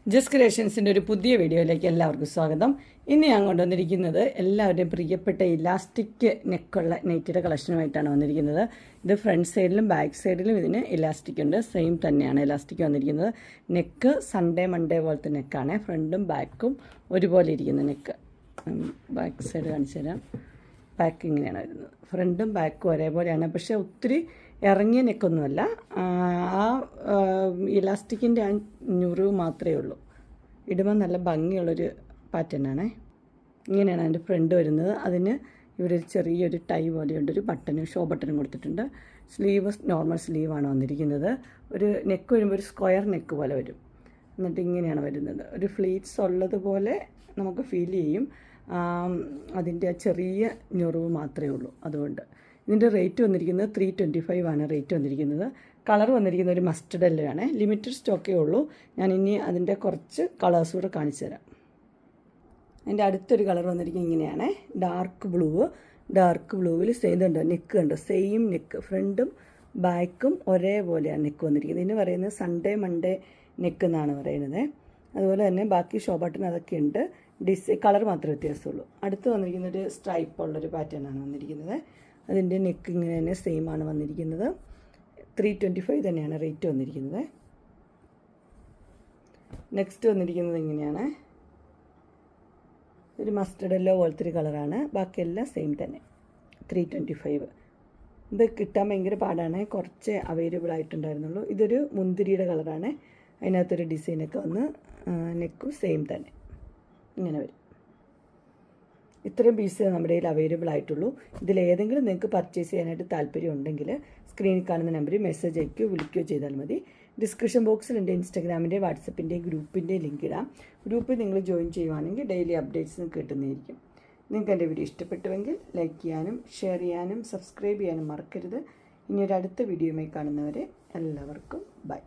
Just ക്രിയേഷൻസിൻ്റെ ഒരു പുതിയ വീഡിയോയിലേക്ക് എല്ലാവർക്കും സ്വാഗതം. ഇന്ന് ഞാൻ കൊണ്ടുവന്നിരിക്കുന്നത് എല്ലാവരുടെയും പ്രിയപ്പെട്ട ഇലാസ്റ്റിക് നെക്കുള്ള നെറ്റിയുടെ കളക്ഷനുമായിട്ടാണ് വന്നിരിക്കുന്നത്. ഇത് ഫ്രണ്ട് സൈഡിലും ബാക്ക് സൈഡിലും ഇതിന് ഇലാസ്റ്റിക് ഉണ്ട്. സെയിം തന്നെയാണ് ഇലാസ്റ്റിക് വന്നിരിക്കുന്നത്. നെക്ക് സൺഡേ മൺഡേ പോലത്തെ നെക്കാണ്. ഫ്രണ്ടും ബാക്കും ഒരുപോലെ ഇരിക്കുന്ന നെക്ക്. ബാക്ക് സൈഡ് കാണിച്ചു തരാം. ബാക്ക് ഇങ്ങനെയാണ് വരുന്നത്. ഫ്രണ്ടും ബാക്കും ഒരേപോലെയാണ്. പക്ഷേ ഒത്തിരി ഇറങ്ങിയ നെക്കൊന്നുമല്ല. ആ ഇലാസ്റ്റിക്കിൻ്റെ ആ ഞുറിവ് മാത്രമേ ഉള്ളൂ. ഇടുമ്പോൾ നല്ല ഭംഗിയുള്ളൊരു പാറ്റേണാണ്. ഇങ്ങനെയാണ് അതിൻ്റെ ഫ്രണ്ട് വരുന്നത്. അതിന് ഇവിടെ ഒരു ചെറിയൊരു ടൈ പോലെയുണ്ടൊരു ബട്ടനും ഷോ ബട്ടനും കൊടുത്തിട്ടുണ്ട്. സ്ലീവ് നോർമൽ സ്ലീവാണ് വന്നിരിക്കുന്നത്. ഒരു നെക്ക് വരുമ്പോൾ ഒരു സ്ക്വയർ നെക്ക് പോലെ വരും. എന്നിട്ട് ഇങ്ങനെയാണ് വരുന്നത്. ഒരു ഫ്ലീറ്റ്സ് ഉള്ളതുപോലെ നമുക്ക് ഫീൽ ചെയ്യും. അതിൻ്റെ ആ ചെറിയ ഞുറിവ് മാത്രമേ ഉള്ളൂ. അതുകൊണ്ട് ഇതിൻ്റെ റേറ്റ് വന്നിരിക്കുന്നത് 325 ആണ് റേറ്റ് വന്നിരിക്കുന്നത്. കളർ വന്നിരിക്കുന്നത് ഒരു മസ്റ്റർഡ് യെല്ലോ ആണ്. ലിമിറ്റഡ് സ്റ്റോക്കേ ഉള്ളൂ. ഞാനിനി അതിൻ്റെ കുറച്ച് കളേഴ്സ് കൂടെ കാണിച്ചു തരാം. അതിൻ്റെ അടുത്തൊരു കളർ വന്നിരിക്കുന്നത് ഇങ്ങനെയാണ്. ഡാർക്ക് ബ്ലൂവിൽ ഇതുണ്ട്, നെക്ക് ഉണ്ട്. സെയിം നെക്ക്, ഫ്രണ്ടും ബാക്കും ഒരേപോലെയാണ് നെക്ക് വന്നിരിക്കുന്നത്. ഇതിന് പറയുന്നത് സൺഡേ മൺഡേ നെക്ക് എന്നാണ് പറയുന്നത്. അതുപോലെ തന്നെ ബാക്കി ഷോ ബട്ടൺ അതൊക്കെ ഉണ്ട്. കളർ മാത്രമേ വ്യത്യാസമുള്ളൂ. അടുത്ത് വന്നിരിക്കുന്നത് ഒരു സ്ട്രൈപ്പ് ഉള്ളൊരു പാറ്റേൺ ആണ് വന്നിരിക്കുന്നത്. അതിൻ്റെ നെക്ക് ഇങ്ങനെ തന്നെ സെയിം ആണ് വന്നിരിക്കുന്നത്. 325 തന്നെയാണ് റേറ്റ് വന്നിരിക്കുന്നത്. നെക്സ്റ്റ് വന്നിരിക്കുന്നത് ഇങ്ങനെയാണ്. ഒരു മസ്റ്റർഡ് യെല്ലോ പോലത്തെ ഒരു കളറാണ്. ബാക്കിയെല്ലാം സെയിം തന്നെ 325. ഇത് കിട്ടാൻ ഭയങ്കര പാടാണ്. കുറച്ച് അവൈലബിൾ ആയിട്ടുണ്ടായിരുന്നുള്ളൂ. ഇതൊരു മുന്തിരിയുടെ കളറാണ്. അതിനകത്തൊരു ഡിസൈനൊക്കെ വന്ന് നെക്കും സെയിം തന്നെ ഇങ്ങനെ വരും. ഇത്രയും പീസ് നമ്മുടെ കയ്യിൽ അവൈലബിൾ ആയിട്ടുള്ളൂ. ഇതിലേതെങ്കിലും നിങ്ങൾക്ക് പർച്ചേസ് ചെയ്യാനായിട്ട് താല്പര്യം ഉണ്ടെങ്കിൽ സ്ക്രീനിൽ കാണുന്ന നമ്പറിൽ മെസ്സേജ് അയക്കുകയോ വിളിക്കുകയോ ചെയ്താൽ മതി. ഡിസ്ക്രിപ്ഷൻ ബോക്സിൽ എൻ്റെ ഇൻസ്റ്റാഗ്രാമിൻ്റെ വാട്സപ്പിൻ്റെ ഗ്രൂപ്പിൻ്റെ ലിങ്ക് ഇടാം. ഗ്രൂപ്പിൽ നിങ്ങൾ ജോയിൻ ചെയ്യുവാണെങ്കിൽ ഡെയിലി അപ്ഡേറ്റ്സ് കിട്ടുന്നതായിരിക്കും. നിങ്ങൾക്ക് എൻ്റെ വീഡിയോ ഇഷ്ടപ്പെട്ടുവെങ്കിൽ ലൈക്ക് ചെയ്യാനും ഷെയർ ചെയ്യാനും സബ്സ്ക്രൈബ് ചെയ്യാനും മറക്കരുത്. ഇനി ഒരു അടുത്ത വീഡിയോയുമായി കാണുന്നവരെ എല്ലാവർക്കും ബൈ.